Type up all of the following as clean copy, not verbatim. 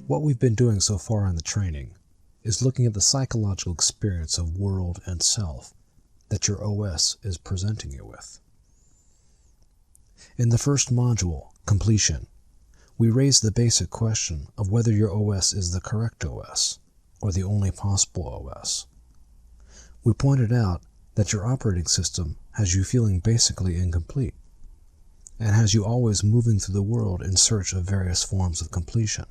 What we've been doing so far in the training is looking at the psychological experience of world and self that your OS is presenting you with. In the first module, Completion, we raised the basic question of whether your OS is the correct OS, or the only possible OS. We pointed out that your operating system has you feeling basically incomplete, and has you always moving through the world in search of various forms of completion.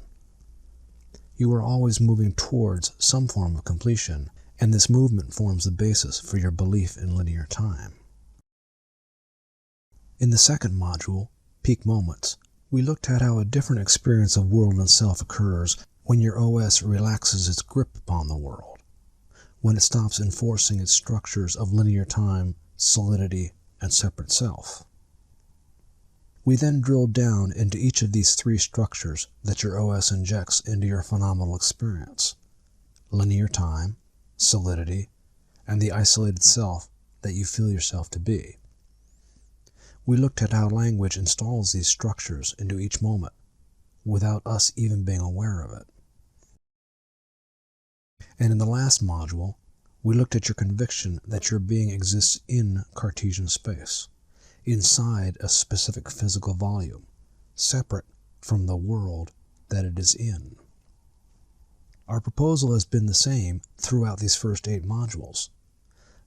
You are always moving towards some form of completion, and this movement forms the basis for your belief in linear time. In the second module, Peak Moments, we looked at how a different experience of world and self occurs when your OS relaxes its grip upon the world, when it stops enforcing its structures of linear time, solidity, and separate self. We then drilled down into each of these three structures that your OS injects into your phenomenal experience: linear time, solidity, and the isolated self that you feel yourself to be. We looked at how language installs these structures into each moment, without us even being aware of it. And in the last module, we looked at your conviction that your being exists in Cartesian space, inside a specific physical volume, separate from the world that it is in. Our proposal has been the same throughout these first 8 modules.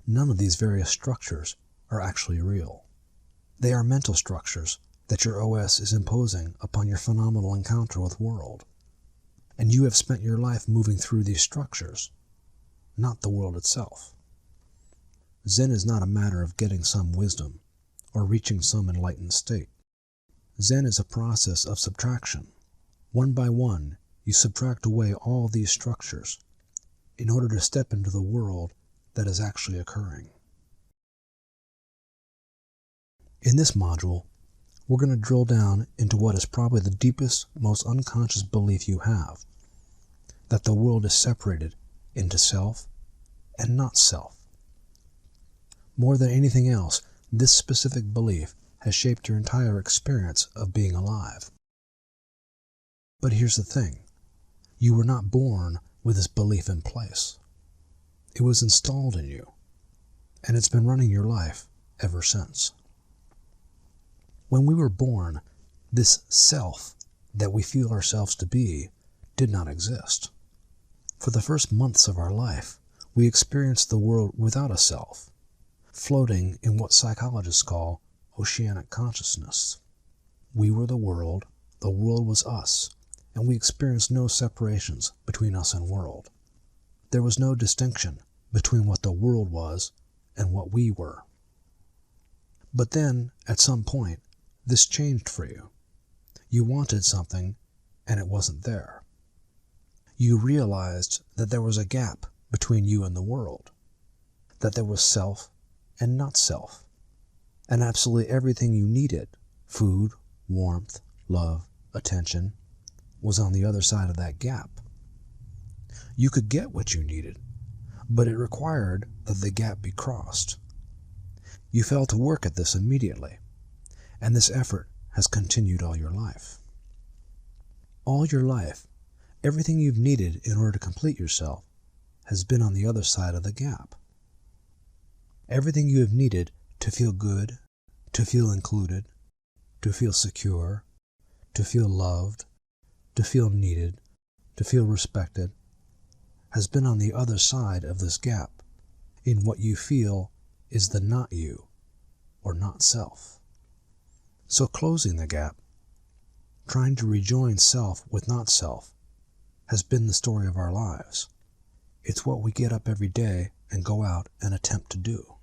None of these various structures are actually real. They are mental structures that your OS is imposing upon your phenomenal encounter with world. And you have spent your life moving through these structures, not the world itself. Zen is not a matter of getting some wisdom or reaching some enlightened state. Zen is a process of subtraction. One by one, you subtract away all these structures in order to step into the world that is actually occurring. In this module, we're going to drill down into what is probably the deepest, most unconscious belief you have, that the world is separated into self and not self. More than anything else, this specific belief has shaped your entire experience of being alive. But here's the thing. You were not born with this belief in place. It was installed in you, and it's been running your life ever since. When we were born, this self that we feel ourselves to be did not exist. For the first months of our life, we experienced the world without a self, floating in what psychologists call oceanic consciousness. We were the world was us, and we experienced no separations between us and world. There was no distinction between what the world was and what we were. But then, at some point, this changed for you. You wanted something, and it wasn't there. You realized that there was a gap between you and the world, that there was self and not self, and absolutely everything you needed, food, warmth, love, attention, was on the other side of that gap. You could get what you needed, but it required that the gap be crossed. You fell to work at this immediately, and this effort has continued all your life. All your life, everything you've needed in order to complete yourself has been on the other side of the gap. Everything you have needed to feel good, to feel included, to feel secure, to feel loved, to feel needed, to feel respected, has been on the other side of this gap, in what you feel is the not you, or not self. So closing the gap, trying to rejoin self with not self, has been the story of our lives. It's what we get up every day and go out and attempt to do.